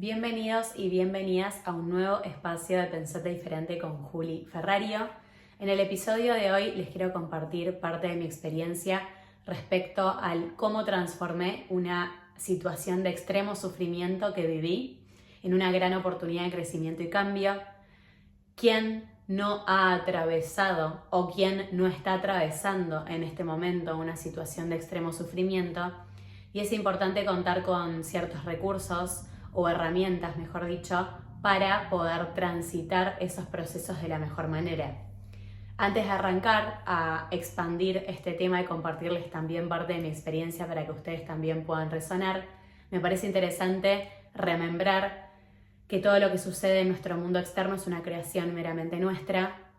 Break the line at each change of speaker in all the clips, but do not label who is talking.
Bienvenidos y bienvenidas a un nuevo espacio de Pensate Diferente con Juli Ferrario. En el episodio de hoy les quiero compartir parte de mi experiencia respecto al cómo transformé una situación de extremo sufrimiento que viví en una gran oportunidad de crecimiento y cambio. ¿Quién no ha atravesado o quién no está atravesando en este momento una situación de extremo sufrimiento? Y es importante contar con ciertos recursos o herramientas, mejor dicho, para poder transitar esos procesos de la mejor manera. Antes de arrancar a expandir este tema y compartirles también parte de mi experiencia para que ustedes también puedan resonar, me parece interesante remembrar que todo lo que sucede en nuestro mundo externo es una creación meramente nuestra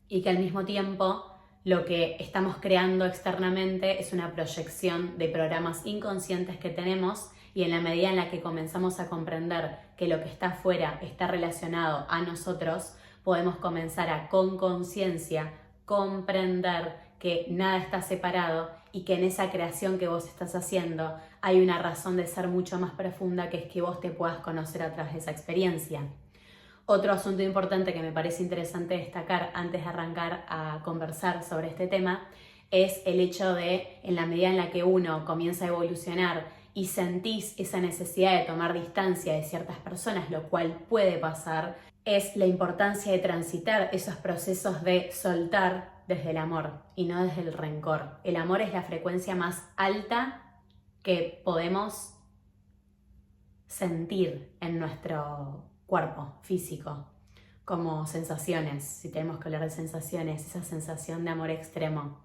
y que al mismo tiempo lo que estamos creando externamente es una proyección de programas inconscientes que tenemos, y en la medida en la que comenzamos a comprender que lo que está afuera está relacionado a nosotros, podemos comenzar a, con conciencia, comprender que nada está separado y que en esa creación que vos estás haciendo hay una razón de ser mucho más profunda, que es que vos te puedas conocer a través de esa experiencia. Otro asunto importante que me parece interesante destacar antes de arrancar a conversar sobre este tema es el hecho de, en la medida en la que uno comienza a evolucionar y sentís esa necesidad de tomar distancia de ciertas personas, lo cual puede pasar, es la importancia de transitar esos procesos de soltar desde el amor y no desde el rencor. El amor es la frecuencia más alta que podemos sentir en nuestro cuerpo físico, como sensaciones, si tenemos que hablar de sensaciones, esa sensación de amor extremo.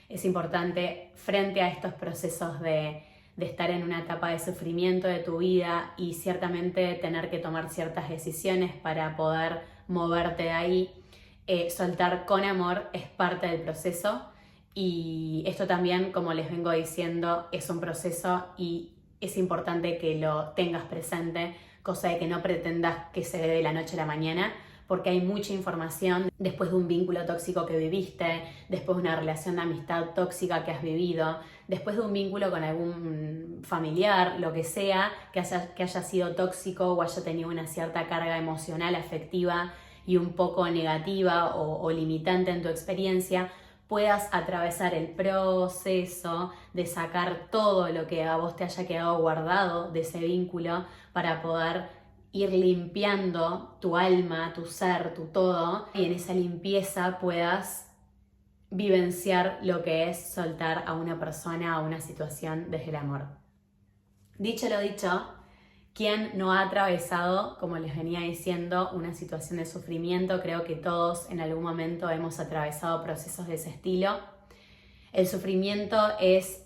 Es importante frente a estos procesos de estar en una etapa de sufrimiento de tu vida y ciertamente tener que tomar ciertas decisiones para poder moverte de ahí, soltar con amor es parte del proceso, y esto también, como les vengo diciendo, es un proceso y es importante que lo tengas presente, cosa de que no pretendas que se dé de la noche a la mañana, porque hay mucha información después de un vínculo tóxico que viviste, después de una relación de amistad tóxica que has vivido, después de un vínculo con algún familiar, lo que sea, que haya sido tóxico o haya tenido una cierta carga emocional, afectiva y un poco negativa o limitante en tu experiencia, puedas atravesar el proceso de sacar todo lo que a vos te haya quedado guardado de ese vínculo para poder ir limpiando tu alma, tu ser, tu todo, y en esa limpieza puedas vivenciar lo que es soltar a una persona o una situación desde el amor. Dicho lo dicho, ¿quién no ha atravesado, como les venía diciendo, una situación de sufrimiento? Creo que todos en algún momento hemos atravesado procesos de ese estilo. El sufrimiento es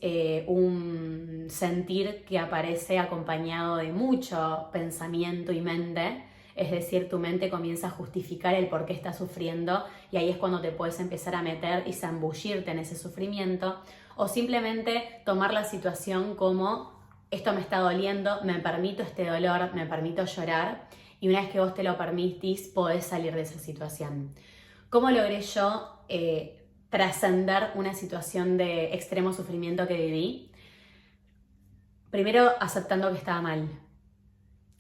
un sentir que aparece acompañado de mucho pensamiento y mente, es decir, tu mente comienza a justificar el por qué estás sufriendo, y ahí es cuando te puedes empezar a meter y zambullirte en ese sufrimiento, o simplemente tomar la situación como: esto me está doliendo, me permito este dolor, me permito llorar, y una vez que vos te lo permitís, podés salir de esa situación. ¿Cómo logré yo trascender una situación de extremo sufrimiento que viví? Primero, aceptando que estaba mal.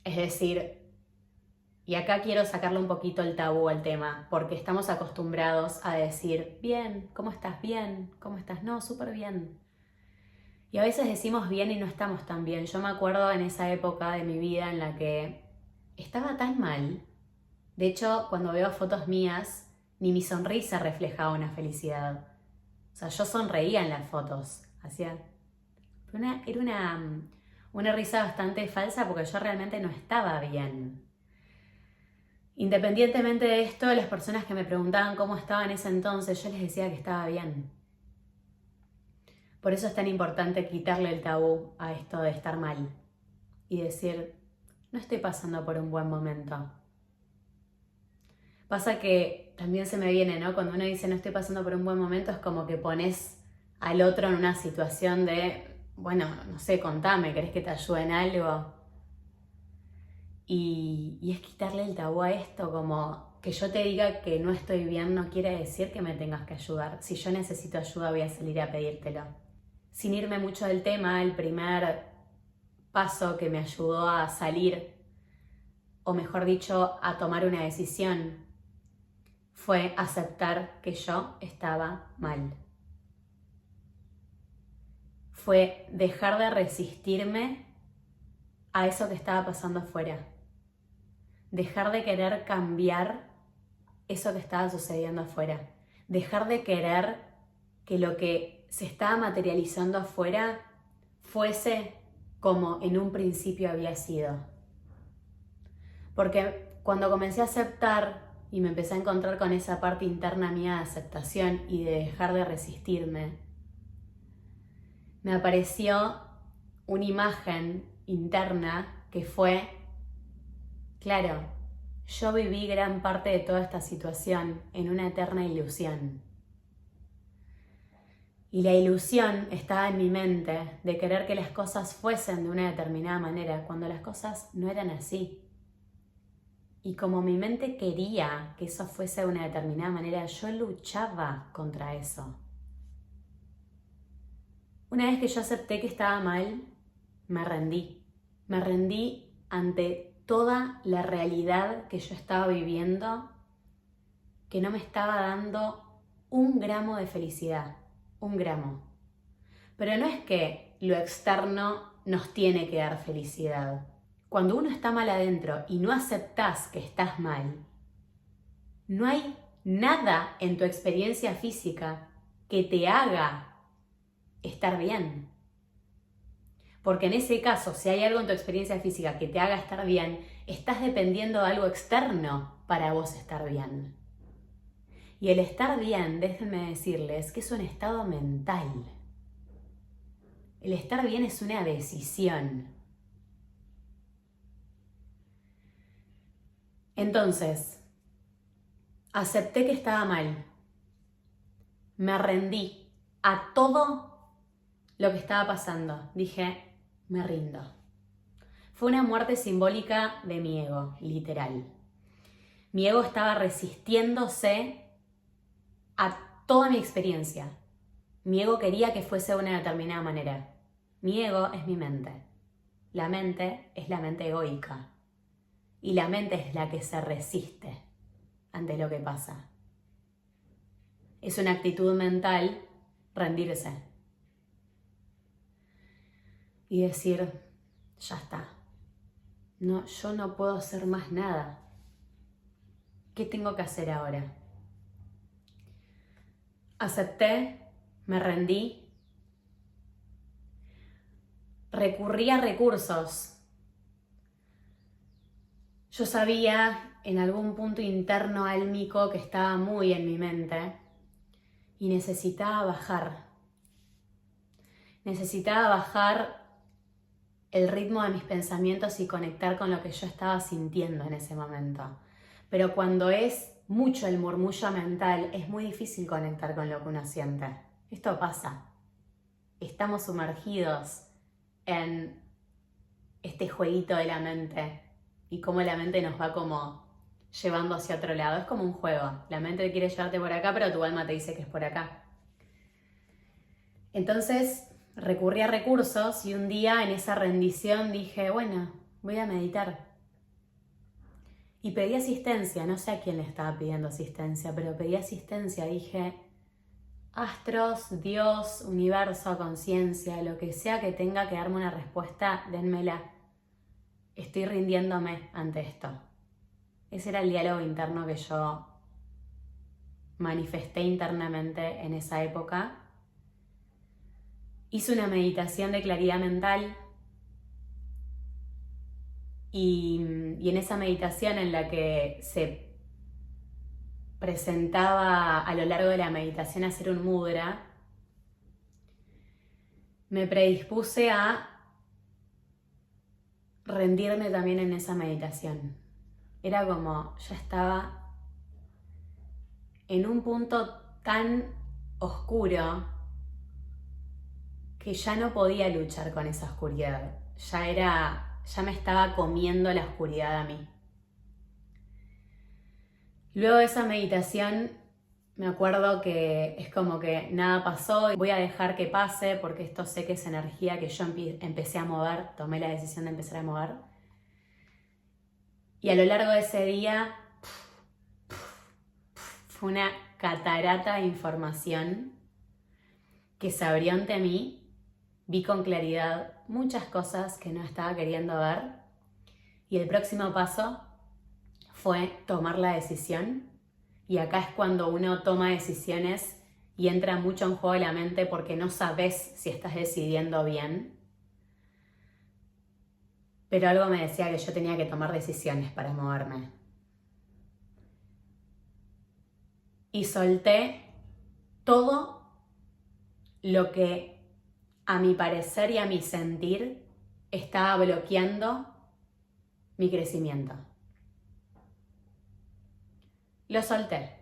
Es decir, y acá quiero sacarle un poquito el tabú al tema, porque estamos acostumbrados a decir: bien, ¿cómo estás? Bien, ¿cómo estás? No, súper bien. Y a veces decimos bien y no estamos tan bien. Yo me acuerdo en esa época de mi vida en la que estaba tan mal. De hecho, cuando veo fotos mías, ni mi sonrisa reflejaba una felicidad. O sea, yo sonreía en las fotos. Era una risa bastante falsa, porque yo realmente no estaba bien. Independientemente de esto, las personas que me preguntaban cómo estaba en ese entonces, yo les decía que estaba bien. Por eso es tan importante quitarle el tabú a esto de estar mal y decir: no estoy pasando por un buen momento. Pasa que también se me viene, ¿no? Cuando uno dice no estoy pasando por un buen momento, es como que pones al otro en una situación de: bueno, no sé, contame, ¿querés que te ayude en algo? Y es quitarle el tabú a esto, como que yo te diga que no estoy bien no quiere decir que me tengas que ayudar. Si yo necesito ayuda, voy a salir a pedírtelo. Sin irme mucho del tema, el primer paso que me ayudó a salir o mejor dicho, a tomar una decisión, fue aceptar que yo estaba mal. Fue dejar de resistirme a eso que estaba pasando afuera. Dejar de querer cambiar eso que estaba sucediendo afuera. Dejar de querer que lo que se estaba materializando afuera fuese como en un principio había sido. Porque cuando comencé a aceptar y me empecé a encontrar con esa parte interna mía de aceptación y de dejar de resistirme, me apareció una imagen interna que fue, claro, yo viví gran parte de toda esta situación en una eterna ilusión. Y la ilusión estaba en mi mente de querer que las cosas fuesen de una determinada manera, cuando las cosas no eran así. Y como mi mente quería que eso fuese de una determinada manera, yo luchaba contra eso. Una vez que yo acepté que estaba mal, me rendí. Me rendí ante toda la realidad que yo estaba viviendo, que no me estaba dando un gramo de felicidad. Un gramo. Pero no es que lo externo nos tiene que dar felicidad. Cuando uno está mal adentro y no aceptás que estás mal, no hay nada en tu experiencia física que te haga estar bien. Porque en ese caso, si hay algo en tu experiencia física que te haga estar bien, estás dependiendo de algo externo para vos estar bien. Y el estar bien, déjenme decirles, que es un estado mental. El estar bien es una decisión. Entonces, acepté que estaba mal. Me rendí a todo lo que estaba pasando. Dije, me rindo. Fue una muerte simbólica de mi ego, literal. Mi ego estaba resistiéndose a toda mi experiencia. Mi ego quería que fuese de una determinada manera. Mi ego es mi mente. La mente es la mente egoica. Y la mente es la que se resiste ante lo que pasa. Es una actitud mental rendirse. Y decir, ya está. No, yo no puedo hacer más nada. ¿Qué tengo que hacer ahora? Acepté, me rendí, recurrí a recursos. Yo sabía en algún punto interno álmico que estaba muy en mi mente y necesitaba bajar. Necesitaba bajar el ritmo de mis pensamientos y conectar con lo que yo estaba sintiendo en ese momento. Pero cuando es mucho el murmullo mental, es muy difícil conectar con lo que uno siente. Esto pasa. Estamos sumergidos en este jueguito de la mente y cómo la mente nos va como llevando hacia otro lado. Es como un juego. La mente quiere llevarte por acá, pero tu alma te dice que es por acá. Entonces recurrí a recursos y un día en esa rendición dije, bueno, voy a meditar. Y pedí asistencia, no sé a quién le estaba pidiendo asistencia, pero pedí asistencia. Dije, astros, Dios, universo, conciencia, lo que sea que tenga que darme una respuesta, dénmela. Estoy rindiéndome ante esto. Ese era el diálogo interno que yo manifesté internamente en esa época. Hice una meditación de claridad mental y en esa meditación en la que se presentaba a lo largo de la meditación hacer un mudra, me predispuse a rendirme también en esa meditación. Era como, ya estaba en un punto tan oscuro que ya no podía luchar con esa oscuridad. Ya me estaba comiendo la oscuridad a mí. Luego de esa meditación me acuerdo que es como que nada pasó y voy a dejar que pase porque esto sé que es energía que yo empecé a mover, tomé la decisión de empezar a mover. Y a lo largo de ese día fue una catarata de información que se abrió ante mí. Vi con claridad muchas cosas que no estaba queriendo ver. Y el próximo paso fue tomar la decisión. Y acá es cuando uno toma decisiones y entra mucho en juego la mente porque no sabes si estás decidiendo bien. Pero algo me decía que yo tenía que tomar decisiones para moverme. Y solté todo lo que a mi parecer y a mi sentir estaba bloqueando mi crecimiento. Lo solté.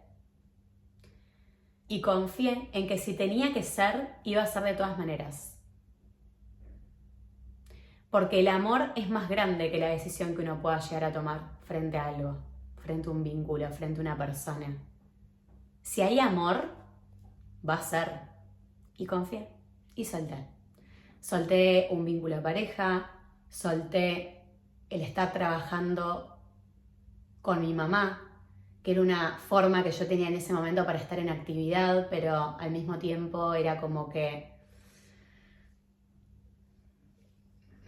Y confié en que si tenía que ser, iba a ser de todas maneras. Porque el amor es más grande que la decisión que uno pueda llegar a tomar frente a algo, frente a un vínculo, frente a una persona. Si hay amor, va a ser. Y confié. Y solté. Solté un vínculo de pareja, solté el estar trabajando con mi mamá, que era una forma que yo tenía en ese momento para estar en actividad, pero al mismo tiempo era como que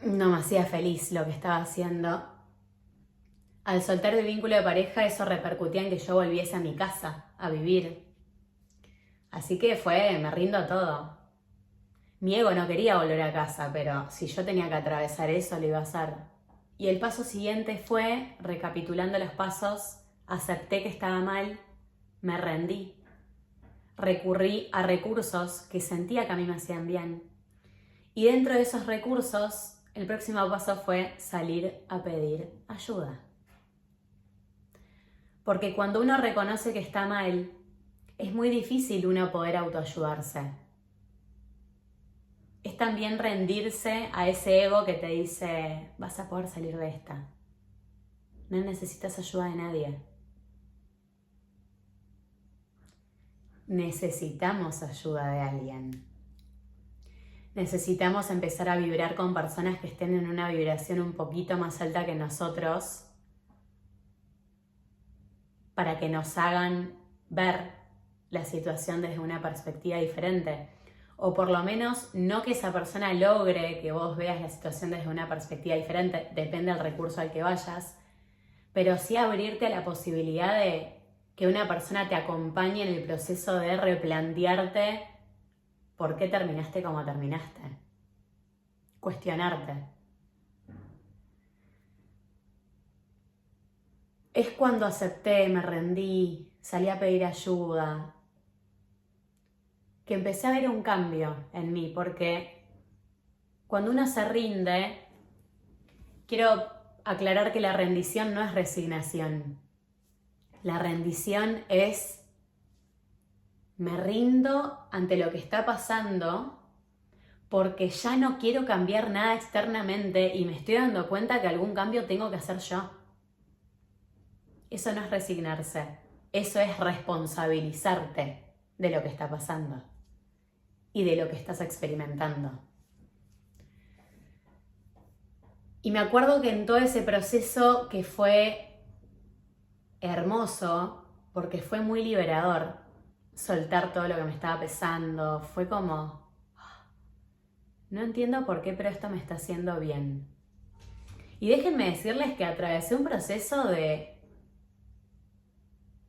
no me hacía feliz lo que estaba haciendo. Al soltar el vínculo de pareja, eso repercutía en que yo volviese a mi casa a vivir. Así que me rindo a todo. Mi ego no quería volver a casa, pero si yo tenía que atravesar eso, lo iba a hacer. Y el paso siguiente fue, recapitulando los pasos, acepté que estaba mal, me rendí. Recurrí a recursos que sentía que a mí me hacían bien. Y dentro de esos recursos, el próximo paso fue salir a pedir ayuda. Porque cuando uno reconoce que está mal, es muy difícil uno poder autoayudarse. Es también rendirse a ese ego que te dice, vas a poder salir de esta. No necesitas ayuda de nadie. Necesitamos ayuda de alguien. Necesitamos empezar a vibrar con personas que estén en una vibración un poquito más alta que nosotros para que nos hagan ver la situación desde una perspectiva diferente. O por lo menos no que esa persona logre que vos veas la situación desde una perspectiva diferente, depende del recurso al que vayas, pero sí abrirte a la posibilidad de que una persona te acompañe en el proceso de replantearte por qué terminaste como terminaste. Cuestionarte. Es cuando acepté, me rendí, salí a pedir ayuda, que empecé a ver un cambio en mí, porque cuando uno se rinde, quiero aclarar que la rendición no es resignación. La rendición es, me rindo ante lo que está pasando porque ya no quiero cambiar nada externamente y me estoy dando cuenta que algún cambio tengo que hacer yo. Eso no es resignarse, eso es responsabilizarte de lo que está pasando y de lo que estás experimentando. Y me acuerdo que en todo ese proceso, que fue hermoso, porque fue muy liberador soltar todo lo que me estaba pesando, fue como, no entiendo por qué, pero esto me está haciendo bien. Y déjenme decirles que atravesé un proceso de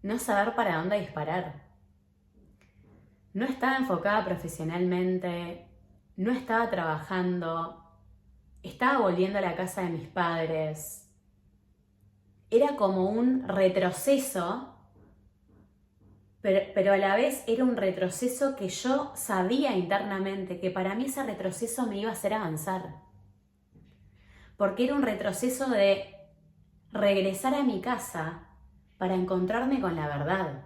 no saber para dónde disparar. No estaba enfocada profesionalmente, no estaba trabajando, estaba volviendo a la casa de mis padres. Era como un retroceso, pero a la vez era un retroceso que yo sabía internamente que para mí ese retroceso me iba a hacer avanzar. Porque era un retroceso de regresar a mi casa para encontrarme con la verdad.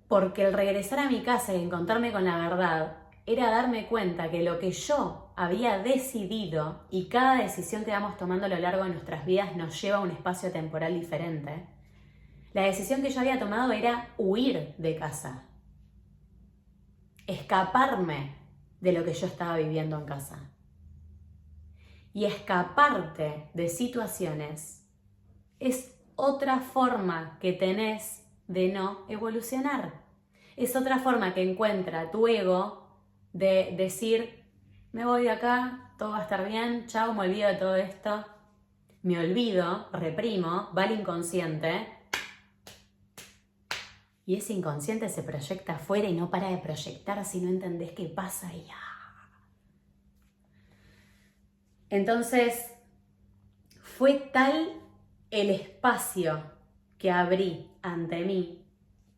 Porque el regresar a mi casa y encontrarme con la verdad era darme cuenta que lo que yo había decidido, y cada decisión que vamos tomando a lo largo de nuestras vidas nos lleva a un espacio temporal diferente, la decisión que yo había tomado era huir de casa, escaparme de lo que yo estaba viviendo en casa. y escaparte de situaciones es otra forma que tenés de no evolucionar. Es otra forma que encuentra tu ego de decir, me voy de acá, todo va a estar bien, chao, me olvido de todo esto. Me olvido, reprimo, va al inconsciente. Y ese inconsciente se proyecta afuera y no para de proyectar si no entendés qué pasa y ya. Entonces, fue tal el espacio que abrí ante mí.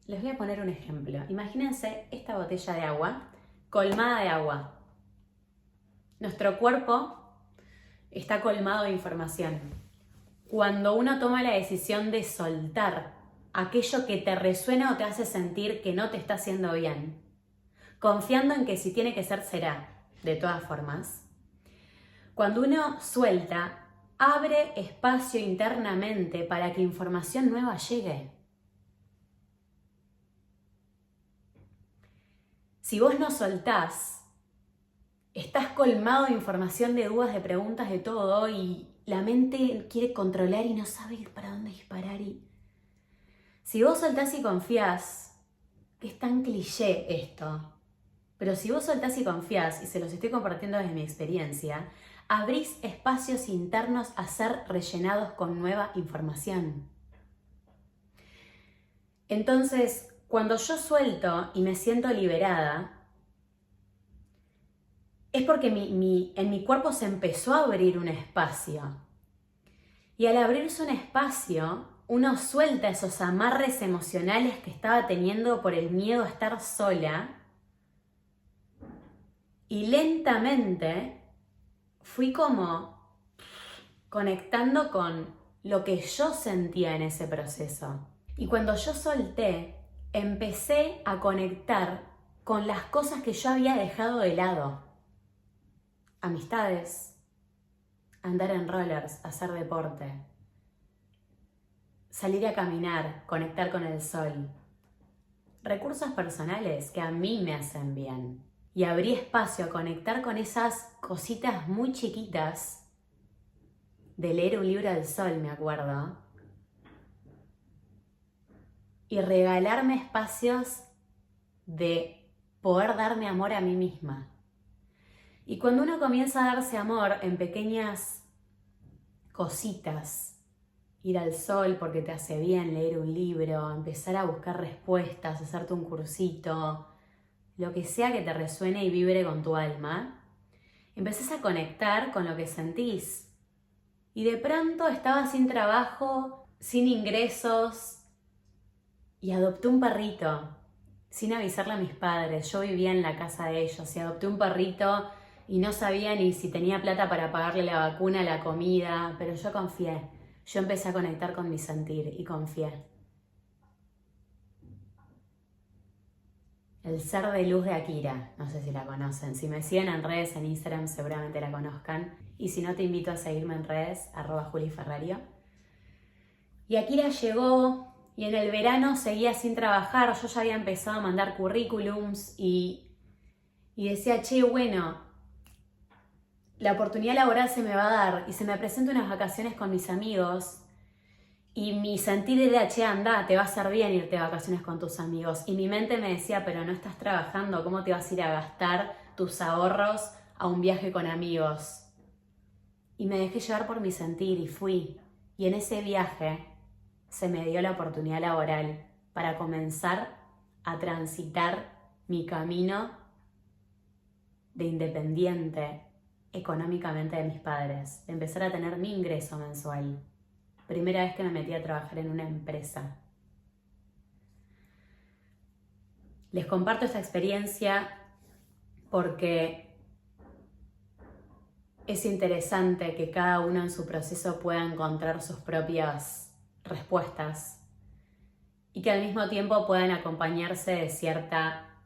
Les voy a poner un ejemplo. Imagínense esta botella de agua, colmada de agua. Nuestro cuerpo está colmado de información. Cuando uno toma la decisión de soltar aquello que te resuena o te hace sentir que no te está haciendo bien, confiando en que si tiene que ser, será, de todas formas. Cuando uno suelta, abre espacio internamente para que información nueva llegue. Si vos no soltás, estás colmado de información, de dudas, de preguntas, de todo, y la mente quiere controlar y no sabe para dónde disparar. Si vos soltás y confías, que es tan cliché esto, pero si vos soltás y confías, y se los estoy compartiendo desde mi experiencia, abrís espacios internos a ser rellenados con nueva información. Entonces, cuando yo suelto y me siento liberada, es porque en mi cuerpo se empezó a abrir un espacio. Y al abrirse un espacio, uno suelta esos amarres emocionales que estaba teniendo por el miedo a estar sola. Y lentamente fui como conectando con lo que yo sentía en ese proceso. Y cuando yo solté, empecé a conectar con las cosas que yo había dejado de lado. Amistades, andar en rollers, hacer deporte, salir a caminar, conectar con el sol. Recursos personales que a mí me hacen bien. Y abrí espacio a conectar con esas cositas muy chiquitas de leer un libro del sol, me acuerdo. Y regalarme espacios de poder darme amor a mí misma. Y cuando uno comienza a darse amor en pequeñas cositas, ir al sol porque te hace bien, leer un libro, empezar a buscar respuestas, hacerte un cursito, lo que sea que te resuene y vibre con tu alma, empezás a conectar con lo que sentís. Y de pronto estaba sin trabajo, sin ingresos, y adopté un perrito, sin avisarle a mis padres. Yo vivía en la casa de ellos y adopté un perrito y no sabía ni si tenía plata para pagarle la vacuna, la comida, pero yo confié. Yo empecé a conectar con mi sentir y confié. El ser de luz de Akira, no sé si la conocen. Si me siguen en redes, en Instagram, seguramente la conozcan. Y si no, te invito a seguirme en redes, @JuliFerrario. Y Akira llegó y en el verano seguía sin trabajar. Yo ya había empezado a mandar currículums y decía, che, bueno, la oportunidad laboral se me va a dar y se me presentan unas vacaciones con mis amigos. Y mi sentir era, che, anda, te va a hacer bien irte de vacaciones con tus amigos. Y mi mente me decía, pero no estás trabajando, ¿cómo te vas a ir a gastar tus ahorros a un viaje con amigos? Y me dejé llevar por mi sentir y fui. Y en ese viaje se me dio la oportunidad laboral para comenzar a transitar mi camino de independiente económicamente de mis padres, de empezar a tener mi ingreso mensual. Primera vez que me metí a trabajar en una empresa. Les comparto esta experiencia porque es interesante que cada uno en su proceso pueda encontrar sus propias respuestas y que al mismo tiempo puedan acompañarse de cierta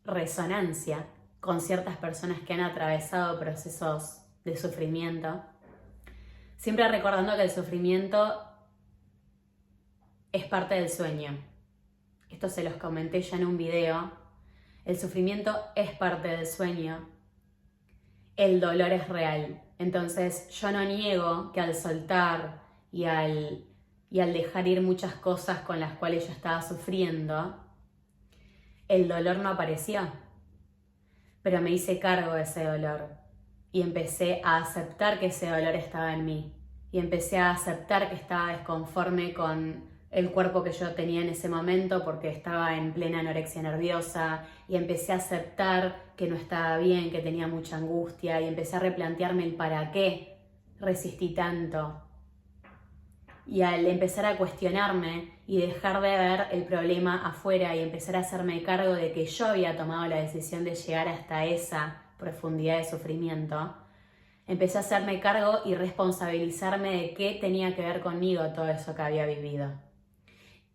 resonancia con ciertas personas que han atravesado procesos de sufrimiento. Siempre recordando que el sufrimiento es parte del sueño. Esto se los comenté ya en un video. El sufrimiento es parte del sueño. El dolor es real. Entonces yo no niego que al soltar y al dejar ir muchas cosas con las cuales yo estaba sufriendo, el dolor no apareció, pero me hice cargo de ese dolor y empecé a aceptar que ese dolor estaba en mí y empecé a aceptar que estaba desconforme con el cuerpo que yo tenía en ese momento porque estaba en plena anorexia nerviosa, y empecé a aceptar que no estaba bien, que tenía mucha angustia, y empecé a replantearme el para qué resistí tanto. Y al empezar a cuestionarme y dejar de ver el problema afuera y empezar a hacerme cargo de que yo había tomado la decisión de llegar hasta esa profundidad de sufrimiento, empecé a hacerme cargo y responsabilizarme de qué tenía que ver conmigo todo eso que había vivido.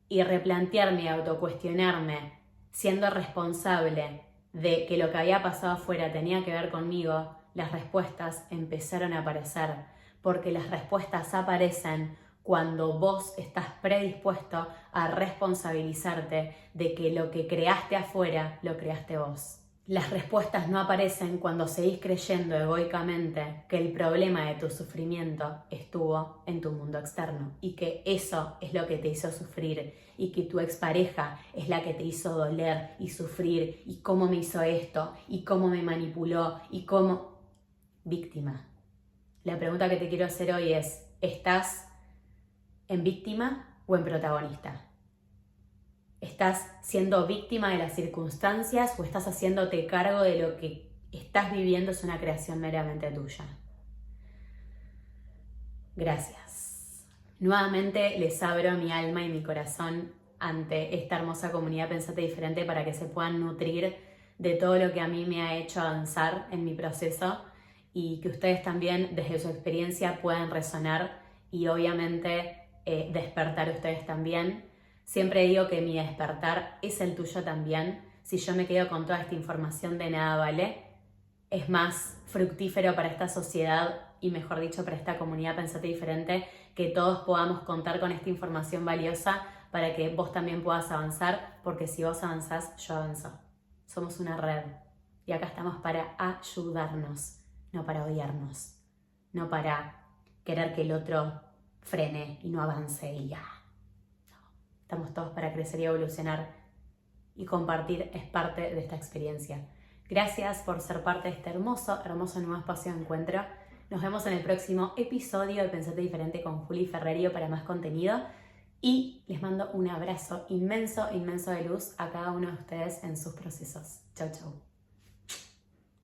Y replantearme y autocuestionarme, siendo responsable de que lo que había pasado afuera tenía que ver conmigo, las respuestas empezaron a aparecer, porque las respuestas aparecen cuando vos estás predispuesto a responsabilizarte de que lo que creaste afuera, lo creaste vos. Las respuestas no aparecen cuando seguís creyendo egoicamente que el problema de tu sufrimiento estuvo en tu mundo externo y que eso es lo que te hizo sufrir y que tu expareja es la que te hizo doler y sufrir y cómo me hizo esto y cómo me manipuló y cómo... Víctima. La pregunta que te quiero hacer hoy es, ¿estás en víctima o en protagonista? ¿Estás siendo víctima de las circunstancias o estás haciéndote cargo de lo que estás viviendo es una creación meramente tuya? Gracias. Nuevamente les abro mi alma y mi corazón ante esta hermosa comunidad Pensate Diferente para que se puedan nutrir de todo lo que a mí me ha hecho avanzar en mi proceso y que ustedes también desde su experiencia puedan resonar y obviamente despertar ustedes también. Siempre digo que mi despertar es el tuyo también. Si yo me quedo con toda esta información, de nada vale. Es más fructífero para esta sociedad y mejor dicho para esta comunidad Pensate Diferente que todos podamos contar con esta información valiosa para que vos también puedas avanzar, porque si vos avanzás, yo avanzo. Somos una red y acá estamos para ayudarnos, no para odiarnos, no para querer que el otro frene y no avance y ya. Estamos todos para crecer y evolucionar, y compartir es parte de esta experiencia. Gracias por ser parte de este hermoso nuevo espacio de encuentro. Nos vemos en el próximo episodio de Pensate Diferente con Juli Ferrerio para más contenido. Y les mando un abrazo inmenso, inmenso de luz a cada uno de ustedes en sus procesos. Chau, chau.